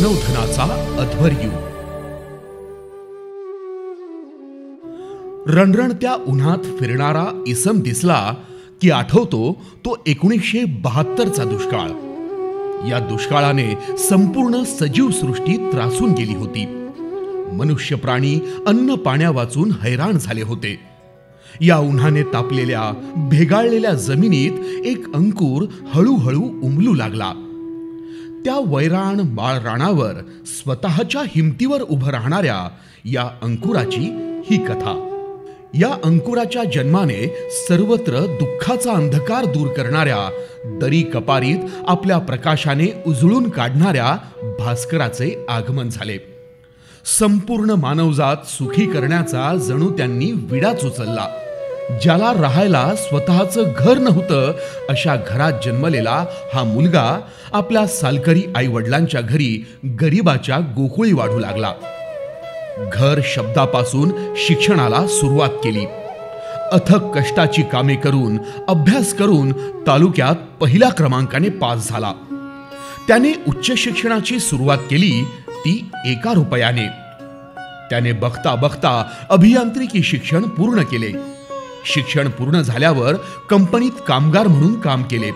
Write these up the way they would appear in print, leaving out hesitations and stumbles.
मानवधनाचा अध्वर्यू. रणरणत्या उन्हात फिरणारा इसम दिसला की आठवतो तो 1972चा दुष्काळ. या दुष्काळाने संपूर्ण सजीव सृष्टी त्रासून गेली होती. मनुष्य प्राणी अन्न पाण्या वाचून हैराण झाले होते. या उन्हाने तापलेल्या भेगाळलेल्या जमिनीत एक अंकुर हळूहळू उमलू लागला. त्या वैराण बाळराणावर स्वतःच्या हिमतीवर उभं राहणाऱ्या या अंकुराची ही कथा. या अंकुराच्या जन्माने सर्वत्र दुःखाचा अंधकार दूर करणाऱ्या, दरी कपारीत आपल्या प्रकाशाने उजळून काढणाऱ्या भास्कराचे आगमन झाले. संपूर्ण मानवजात सुखी करण्याचा जणू त्यांनी विडाच उचलला. ज्याला राहायला स्वतःचं घर नव्हतं अशा घरात जन्मलेला हा मुलगा आपल्या सालकरी आई वडिलांच्या घरी गरिबाच्या गोकुळी वाढू लागला. घर शब्दापासून शिक्षणाला सुरुवात केली. अथक कष्टाची कामे करून, अभ्यास करून तालुक्यात पहिल्या क्रमांकाने पास झाला. त्याने उच्च शिक्षणाची सुरुवात केली, ती 1 रुपयाने. त्याने बघता बघता अभियांत्रिकी शिक्षण पूर्ण केले. शिक्षण पूर्ण झाल्यावर कंपनीत कामगार म्हणून काम केले.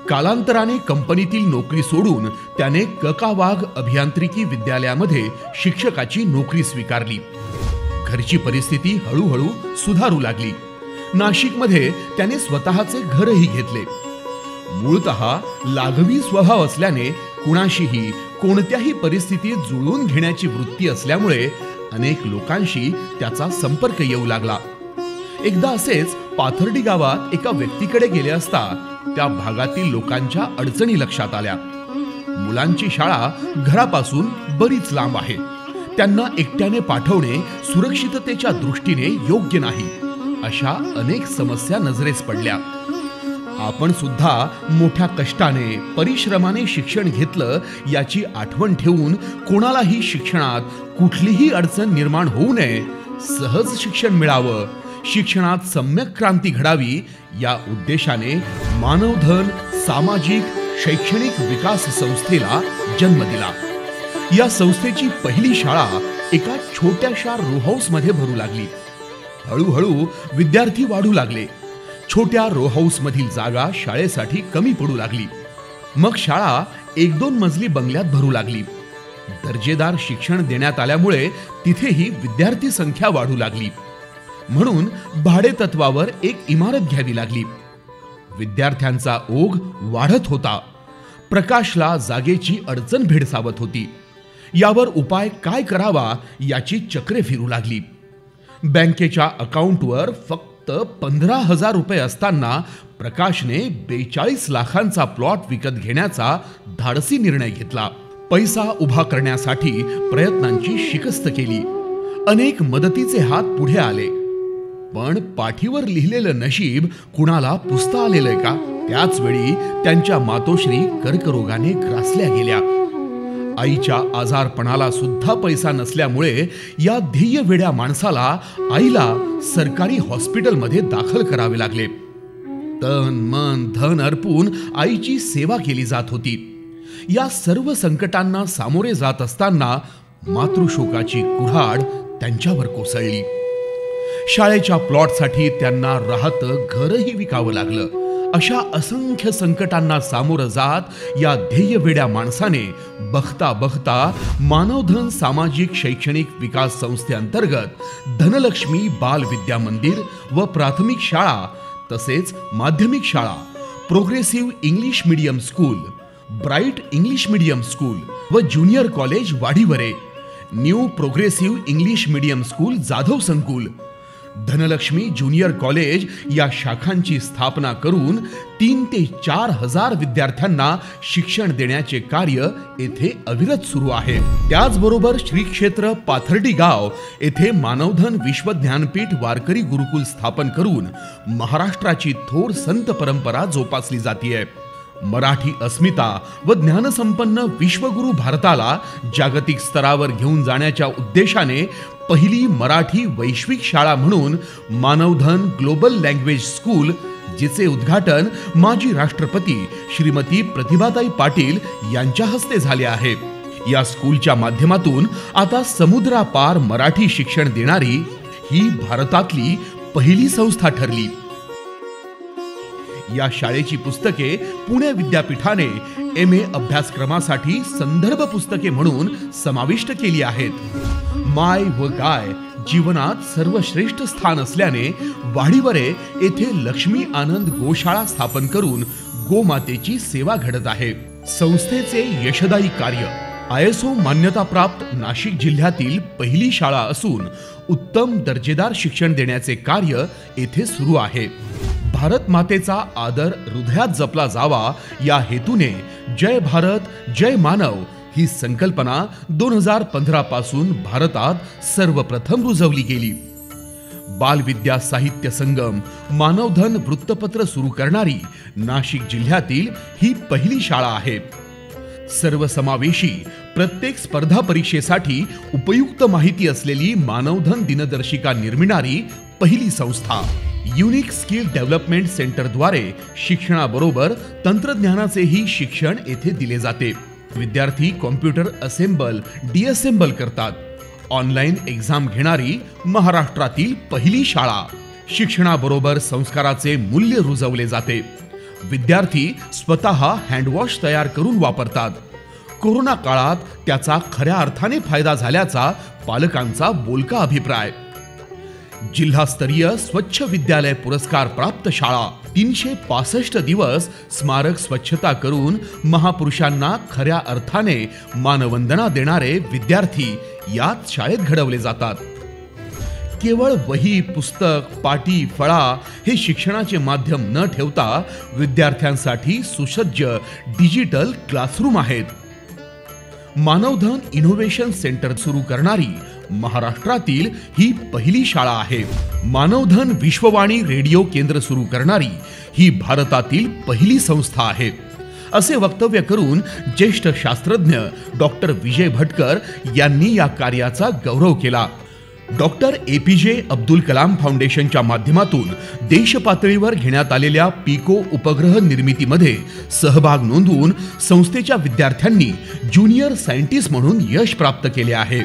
कालांतराने कंपनीतील नोकरी सोडून त्याने ककावाग अभियांत्रिकी विद्यालयामध्ये शिक्षकाची नोकरी स्वीकारली. घरची परिस्थिती हळूहळू सुधारू लागली. नाशिकमध्ये त्याने स्वतःचे घरही घेतले. मूळतः लाघवी स्वभाव असल्याने कुणाशीही कोणत्याही परिस्थितीत जुळवून घेण्याची वृत्ती असल्यामुळे अनेक लोकांशी त्याचा संपर्क येऊ लागला. एकदा असेच पाथर्डी गावात एका व्यक्तीकडे गेले असता त्या भागातील लोकांच्या अडचणी लक्षात आल्या. मुलांची शाळा घरापासून बरीच लांब आहे. त्यांना एकट्याने पाठवणे सुरक्षिततेच्या दृष्टीने योग्य नाही, अशा अनेक समस्या नजरेस पडल्या. आपण सुद्धा मोठ्या कष्टाने, परिश्रमाने शिक्षण घेतलं याची आठवण ठेवून कोणालाही शिक्षणात कुठलीही अडचण निर्माण होऊ नये, सहज शिक्षण मिळावं, शिक्षणात सम्यक क्रांती घडावी या उद्देशाने मानवधन सामाजिक शैक्षणिक विकास संस्थेला जन्म दिला. या संस्थेची पहिली शाळा एका छोट्याशा रो हाऊस मध्ये भरू लागली. हळूहळू विद्यार्थी वाढू लागले. छोट्या रो हाऊस मधील जागा शाळेसाठी कमी पडू लागली. मग शाळा 1-2 मजली बंगल्यात भरू लागली. दर्जेदार शिक्षण देण्यात आल्यामुळे तिथेही विद्यार्थी संख्या वाढू लागली. म्हणून भाडेतत्वावर एक इमारत घ्यावी लागली. विद्यार्थ्यांचा ओघ वाढत होता. प्रकाशला जागेची अडचण भेडसावत होती. यावर उपाय काय करावा याची चक्रे फिरू लागली. बँकेच्या अकाउंटवर फक्त 15,000 रुपये असताना प्रकाशने 42 लाखांचा प्लॉट विकत घेण्याचा धाडसी निर्णय घेतला. पैसा उभा करण्यासाठी प्रयत्नांची शिकस्त केली. अनेक मदतीचे हात पुढे आले. पण पाठीवर लिहिलेलं नशीब कुणाला पुसता आलेलं का? त्याच वेळी त्यांच्या मातोश्री कर्करोगाने ग्रासल्या गेल्या. आईच्या आजारपणाला सुद्धा पैसा नसल्यामुळे या ध्येयवेड्या माणसाला आईला सरकारी हॉस्पिटलमध्ये दाखल करावे लागले. तन मन धन अर्पून आईची सेवा केली जात होती. या सर्व संकटांना सामोरे जात असताना मातृशोकाची कुऱ्हाड त्यांच्यावर कोसळली. शाळेच्या प्लॉटसाठी त्यांना राहतं घरही विकावं लागलं. अशा असंख्य संकटांना सामोरं जात या ध्येयवेड्या माणसाने बघता बघता मानवधन सामाजिक शैक्षणिक विकास संस्थेअंतर्गत धनलक्ष्मी बाल विद्या मंदिर व प्राथमिक शाळा तसेच माध्यमिक शाळा, progressive English medium school, bright English medium school व ज्युनियर कॉलेज वाढीवरे, new progressive English medium school Jadhav संकुल, धनलक्ष्मी ज्युनियर कॉलेज या शाखांची स्थापना करून 3 ते 4 हजार विद्यार्थ्यांना शिक्षण देण्याचे कार्य येथे अविरत सुरू आहे. त्याचबरोबर श्री क्षेत्र पाथर्डी गाव येथे मानवधन विश्व ज्ञानपीठ वारकरी गुरुकुल स्थापन करून महाराष्ट्राची थोर संत परंपरा जोपासली जातीये. मराठी अस्मिता व ज्ञानसंपन्न विश्वगुरु भारताला जागतिक स्तरावर घेऊन जाण्याच्या उद्देशाने पहिली मराठी वैश्विक शाळा म्हणून मानवधन ग्लोबल लँग्वेज स्कूल जिचे उद्घाटन माजी राष्ट्रपती श्रीमती प्रतिभाताई पाटील यांच्या हस्ते झाले आहे। या स्कूलच्या माध्यमातून आता समुद्रापार मराठी शिक्षण देणारी ही भारतातली पहिली संस्था ठरली। या शाळेची पुस्तके पुणे विद्यापीठाने MA अभ्यासक्रमासाठी संदर्भ पुस्तके म्हणून समाविष्ट केली आहेत। माय व गाय जीवनात सर्वश्रेष्ठ स्थान असल्याने वाडीवरे येथे लक्ष्मी आनंद गोशाळा स्थापन करून गोमातेची सेवा घडत आहे। संस्थेचे यशदायी कार्य ISO मान्यताप्राप्त नाशिक जिल्ह्यातील पहिली शाळा असून उत्तम दर्जेदार शिक्षण देण्याचे कार्य येथे सुरू आहे। भारत मातेचा आदर हृदयात जपला जावा या हेतूने जय भारत जय मानव ही संकल्पना 2015 पासून भारतात सर्वप्रथम रुजवली गेली। बालविद्या साहित्य संगम मानवधन वृत्तपत्र सुरू करणारी नाशिक जिल्ह्यातील ही पहिली शाळा आहे। सर्वसमावेशी प्रत्येक स्पर्धा परीक्षेसाठी उपयुक्त माहिती असलेली मानवधन दिनदर्शिका निर्मिणारी पहिली संस्था। युनिक स्किल डेव्हलपमेंट सेंटरद्वारे शिक्षणाबरोबर तंत्रज्ञानाचेही शिक्षण येथे दिले जाते। विद्यार्थी कॉम्प्युटर असेंबल डिअसेंबल करतात। ऑनलाईन एक्झाम घेणारी महाराष्ट्रातील पहिली शाळा। शिक्षणाबरोबर संस्काराचे मूल्य रुजवले जाते। विद्यार्थी स्वतः हँडवॉश तयार करून वापरतात। कोरोना काळात त्याचा खऱ्या अर्थाने फायदा झाल्याचा पालकांचा बोलका अभिप्राय। जिल्हास्तरीय स्वच्छ विद्यालय पुरस्कार प्राप्त शाळा। 365 दिवस स्मारक स्वच्छता करून महापुरुषांना खऱ्या अर्थाने मानवंदना देणारे विद्यार्थी याच शाळेत घडवले जातात। केवळ वही पुस्तक पाटी फळा हे शिक्षणाचे माध्यम न ठेवता विद्यार्थ्यांसाठी सुसज्ज डिजिटल क्लासरूम आहेत। मानवधन इनोव्हेशन सेंटर सुरू करणारी महाराष्ट्रातील ही पहिली शाळा आहे। मानवधन विश्ववाणी रेडिओ केंद्र सुरू करणारी ही भारतातील पहिली संस्था आहे, असे वक्तव्य करून ज्येष्ठ शास्त्रज्ञ डॉक्टर विजय भटकर यांनी या कार्याचा गौरव केला। डॉक्टर APJ अब्दुल कलाम फाउंडेशनच्या माध्यमातून देश पातळीवर घेण्यात आलेल्या पिको उपग्रह निर्मितीमध्ये सहभाग नोंदवून संस्थेच्या विद्यार्थ्यांनी ज्युनियर सायंटिस्ट म्हणून यश प्राप्त केले आहे।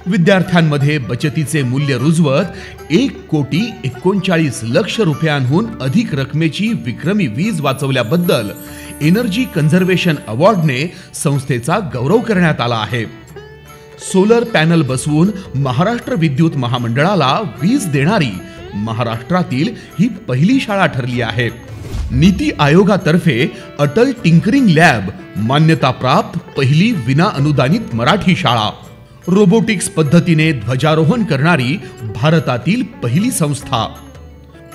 विद्यार्थ्यांमध्ये बचतीचे मूल्य रुजवत 1,39,00,000 रुपयांहून अधिक रकमेची विक्रमी वीज वाचवल्याबद्दल एनर्जी कन्झर्वेशन अवॉर्डने संस्थेचा गौरव करण्यात आला आहे। सोलर पॅनल बसवून महाराष्ट्र विद्युत महामंडळाला वीज देणारी महाराष्ट्रातील ही पहिली शाळा ठरली आहे। नीती आयोगातर्फे अटल टिंकरिंग लॅब मान्यताप्राप्त पहिली विना अनुदानित मराठी शाळा। रोबोटिक्स पद्धतीने ध्वजारोहण करणारी भारतातील पहिली संस्था।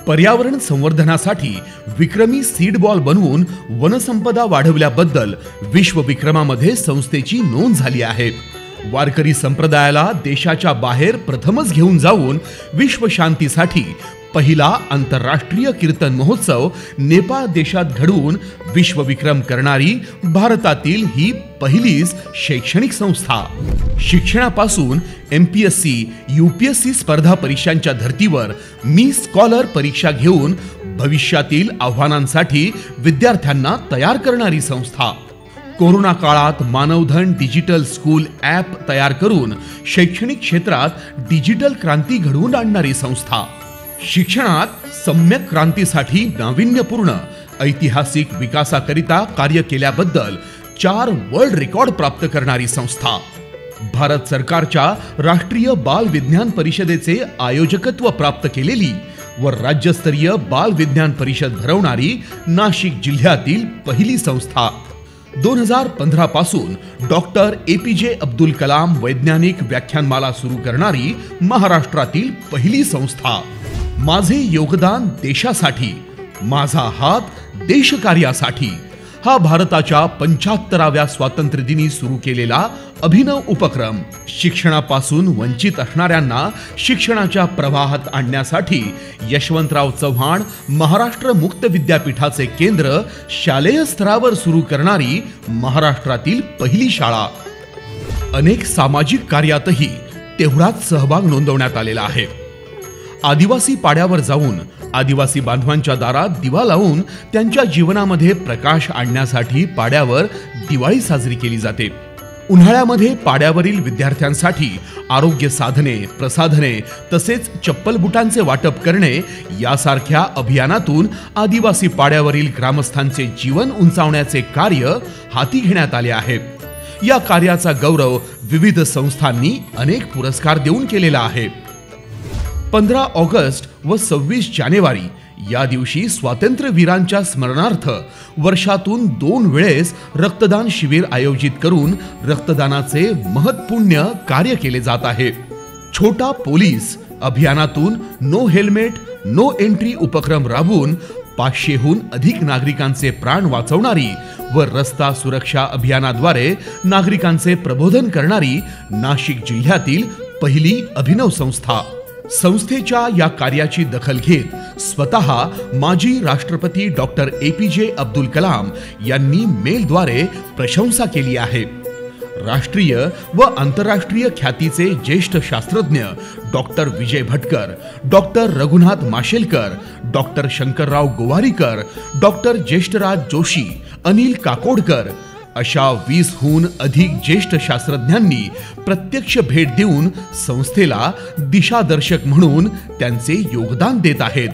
पर्यावरण संवर्धनासाठी विक्रमी सीड बॉल बनवून वनसंपदा वाढवल्याबद्दल विश्व विक्रमामध्ये संस्थेची नोंद झाली आहे। वारकरी संप्रदायाला देशाच्या बाहेर प्रथमच घेऊन जाऊन विश्व शांतीसाठी पहिला आंतरराष्ट्रीय कीर्तन महोत्सव नेपाळ देशात घडवून विश्वविक्रम करणारी भारतातील ही पहिलीच शैक्षणिक संस्था। शिक्षणापासून MPSC UPSC स्पर्धा परीक्षांच्या धर्तीवर मी स्कॉलर परीक्षा घेऊन भविष्यातील आव्हानांसाठी विद्यार्थ्यांना तयार करणारी संस्था। कोरोना काळात मानवधन डिजिटल स्कूल ॲप तयार करून शैक्षणिक क्षेत्रात डिजिटल क्रांती घडवून आणणारी संस्था। शिक्षणात सम्यक क्रांतीसाठी नाविन्यपूर्ण ऐतिहासिक विकासाकरिता कार्य केल्याबद्दल 4 वर्ल्ड रेकॉर्ड प्राप्त करणारी संस्था। भारत सरकारच्या राष्ट्रीय बाल विज्ञान परिषदेचे आयोजकत्व प्राप्त केलेली व राज्यस्तरीय बाल विज्ञान परिषद भरवणारी नाशिक जिल्ह्यातील पहिली संस्था। 2015 पासून डॉक्टर APJ अब्दुल कलाम वैज्ञानिक व्याख्यानमाला सुरू करणारी महाराष्ट्रातील पहिली संस्था। माझे योगदान देशासाठी, माझा हात देशकार्यासाठी हा भारताच्या 75व्या स्वातंत्र्य दिनी सुरू केलेला अभिनव उपक्रम शिक्षणापासून वंचित असणाऱ्यांना शिक्षणाच्या प्रवाहात आणण्यासाठी यशवंतराव चव्हाण महाराष्ट्र मुक्त विद्यापीठाचे केंद्र शालेय स्तरावर सुरू करणारी महाराष्ट्रातील पहिली शाळा। अनेक सामाजिक कार्यातही तेवढाच सहभाग नोंदवण्यात आलेला आहे। आदिवासी पाड्यावर जाऊन आदिवासी बांधवांच्या दारात दिवा लावून त्यांच्या जीवनामध्ये प्रकाश आणण्यासाठी पाड्यावर दिवाळी साजरी केली जाते. उन्हाळ्यामध्ये पाड्यावरील विद्यार्थ्यांसाठी आरोग्य साधने, प्रसाधने तसेच चप्पल बुटांचे वाटप करणे यासारख्या अभियानातून आदिवासी पाड्यावरील ग्रामस्थांचे जीवन उंचावण्याचे कार्य हाती घेण्यात आले आहे. या कार्याचा गौरव विविध संस्थांनी अनेक पुरस्कार देऊन केलेला आहे. 15 ऑगस्ट व 26 जानेवारी या दिवशी स्वातंत्र्यवीरांच्या स्मरणार्थ वर्षातून 2 वेळेस रक्तदान शिबिर आयोजित करून रक्तदानाचे महत्पुण्य कार्य केले जात आहे. छोटा पोलीस अभियानातून नो हेल्मेट नो एंट्री उपक्रम राबवून 500हून अधिक नागरिकांचे प्राण वाचवणारी व रस्ता सुरक्षा अभियानाद्वारे नागरिकांचे प्रबोधन करणारी नाशिक जिल्ह्यातील पहिली अभिनव संस्था. संस्थेच्या या कार्याची दखल घेत स्वतः माजी राष्ट्रपती डॉक्टर APJ अब्दुल कलाम यांनी मेलद्वारे प्रशंसा केली आहे. राष्ट्रीय व आंतरराष्ट्रीय ख्यातीचे ज्येष्ठ शास्त्रज्ञ doctor Vijay Bhatkar, doctor Raghunath Mashelkar, doctor Shankarrao Gowarikar, doctor Jyeshthraj Joshi, Anil Kakodkar अशा 20हून अधिक ज्येष्ठ शास्त्रज्ञांनी प्रत्यक्ष भेट देऊन संस्थेला दिशादर्शक म्हणून त्यांचे योगदान देत आहेत.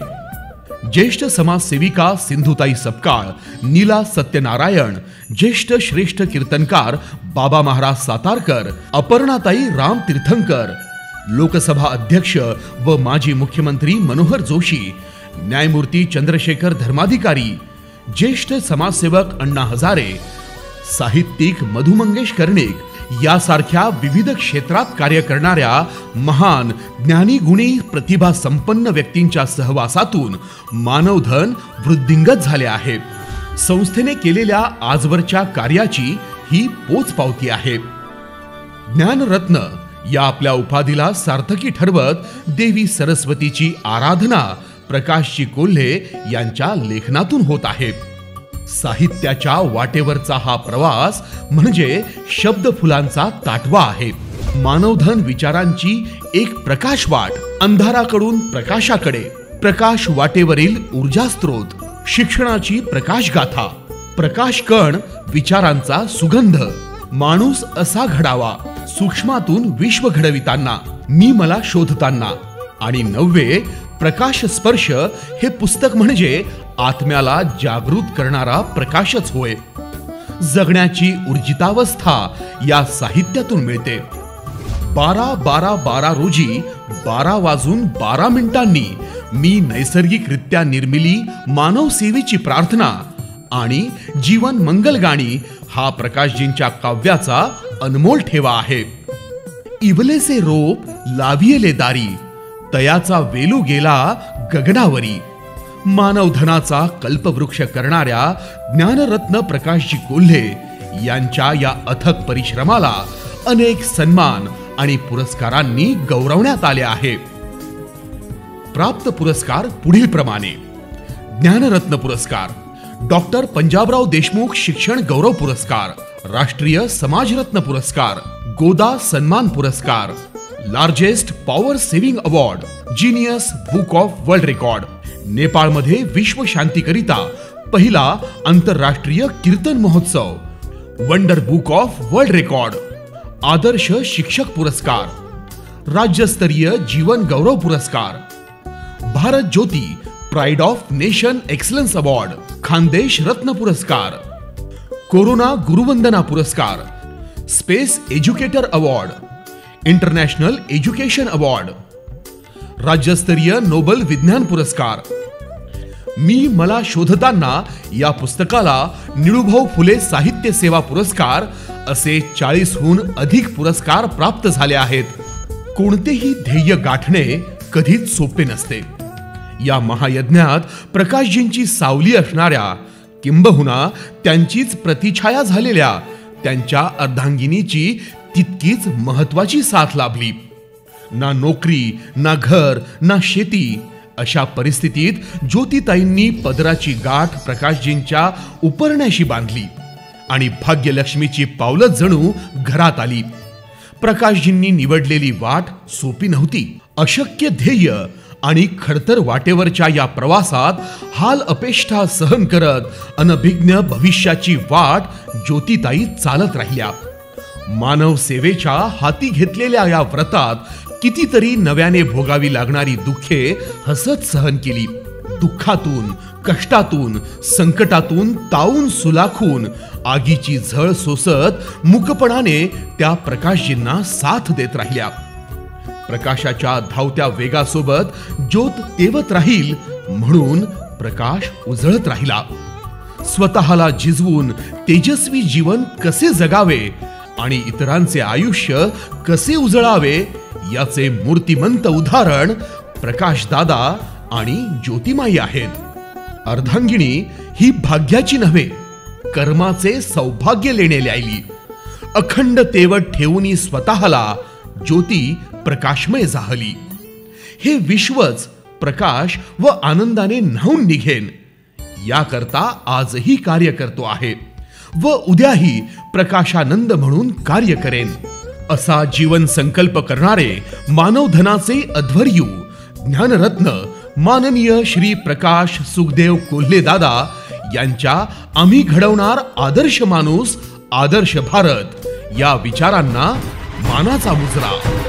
ज्येष्ठ समाजसेविका सिंधुताई सपकाळ, नीला सत्यनारायण, ज्येष्ठ श्रेष्ठ कीर्तनकार बाबा महाराज सातारकर, अपर्णाताई राम तीर्थंकर, लोकसभा अध्यक्ष व माजी मुख्यमंत्री मनोहर जोशी, न्यायमूर्ती चंद्रशेखर धर्माधिकारी, ज्येष्ठ समाजसेवक अण्णा हजारे, साहित्यिक मधु मंगेश कर्णिक यासारख्या विविध क्षेत्रात कार्य करणाऱ्या महान ज्ञानी गुणी प्रतिभा संपन्न व्यक्तींच्या सहवासातून मानवधन वृद्धिंगत झाले आहे. संस्थेने केलेल्या आजवरच्या कार्याची ही पोचपावती आहे. ज्ञानरत्न या आपल्या उपाधीला सार्थकी ठरवत देवी सरस्वतीची आराधना प्रकाशजी कोल्हे यांच्या लेखनातून होत आहे. साहित्याच्या वाटेवरचा हा प्रवास म्हणजे शब्द फुलांचा ताटवा आहे. मानवधन विचारांची एक प्रकाशवाट, अंधाराकडून प्रकाशाकडे, प्रकाश वाटेवरील ऊर्जा स्त्रोत, शिक्षणाची प्रकाशगाथा, प्रकाशकण विचारांचा सुगंध, माणूस असा घडावा सूक्ष्मातून विश्व घडविताना, मी मला शोधताना आणि 9वे प्रकाश स्पर्श हे पुस्तक म्हणजे आत्म्याला जागृत करणारा प्रकाशच होय. जगण्याची ऊर्जितावस्था या साहित्यातून मिळते. 12/12/12 रोजी 12:12 मी नैसर्गिकरित्या निर्मिली मानव सेवेची प्रार्थना आणि जीवन मंगलगाणी हा प्रकाशजींच्या काव्याचा अनमोल ठेवा आहे. इवलेसे रोप लावियले दारी, तयाचा वेलू गेला गगनावरी. मानवधनाचा कल्पवृक्ष करणाऱ्या ज्ञानरत्न प्रकाशजी कोल्हे यांच्या या अथक परिश्रमाला अनेक सन्मान आणि पुरस्कारांनी गौरवण्यात आले आहे. प्राप्त पुरस्कार पुढील प्रमाणे: ज्ञानरत्न पुरस्कार, डॉक्टर पंजाबराव देशमुख शिक्षण गौरव पुरस्कार, राष्ट्रीय समाजरत्न पुरस्कार, गोदा सन्मान पुरस्कार, largest power saving award, genius book of world record, नेपाळमध्ये विश्व शांतीकरिता पहिला आंतरराष्ट्रीय कीर्तन महोत्सव, wonder book of world record, आदर्श शिक्षक पुरस्कार, राज्यस्तरीय जीवन गौरव पुरस्कार, Bharat Jyoti pride of nation excellence award, Khandesh रत्न पुरस्कार, कोरोना गुरुवंदना पुरस्कार, space educator award, international education award, राज्यस्तरीय नोबल विज्ञान पुरस्कार. मी मला शोधताना या पुस्तकाला निळूभाऊ फुले साहित्य सेवा पुरस्कार असे 40हून अधिक पुरस्कार प्राप्त झाले आहेत. कोणतेही ध्येय गाठणे कधीच सोपे नसते. या महायज्ञात प्रकाशजींची सावली असणाऱ्या, किंबहुना त्यांचीच प्रतिछाया झालेल्या त्यांच्या अर्धांगिनीची तितकीच महत्वाची साथ लाभली. ना नोकरी, ना घर, ना शेती अशा परिस्थितीत ज्योतिताईंनी पदराची गाठ प्रकाशजींच्या उपरण्याशी बांधली आणि भाग्यलक्ष्मीची पावलं जणू घरात आली. प्रकाशजींनी निवडलेली वाट सोपी नव्हती. अशक्य ध्येय आणि खडतर वाटेवरच्या या प्रवासात हाल अपेष्टा सहन करत अनभिज्ञ भविष्याची वाट ज्योतिताई चालत राहिल्या. मानव सेवेच्या हाती घेतलेल्या या व्रतात कितीतरी नव्याने भोगावी लागणारी दुःखे हसत सहन केली. दुःखातून, कष्टातून, संकटातून तावून सुलाखून आगीची झळ सोसत मुकपणाने त्या प्रकाशजींना साथ देत राहिल्या. प्रकाशाच्या धावत्या वेगासोबत ज्योत तेवत राहील म्हणून प्रकाश उजळत राहिला. स्वतःला झिजवून तेजस्वी जीवन कसे जगावे आणि इतरांचे आयुष्य कसे उजळावे याचे मूर्तिमंत उदाहरण प्रकाशदादा आणि ज्योतिमाई आहेत. अर्धांगिनी ही भाग्याची नव्हे, कर्माचे सौभाग्य लेणे ल्यायली. अखंड तेवत ठेवून स्वतःला ज्योती प्रकाशमय जाहली. हे विश्वच प्रकाश व आनंदाने न्हाऊन निघेन याकरता आजही कार्य करतो आहे व उद्याही प्रकाशानंद म्हणून कार्य करेन असा जीवन संकल्प करणारे मानवधनाचे अध्वर्यू ज्ञानरत्न माननीय श्री प्रकाश सुखदेव कोल्हे दादा यांच्या आम्ही घडवणार आदर्श माणूस आदर्श भारत या विचारांना मानाचा मुजरा.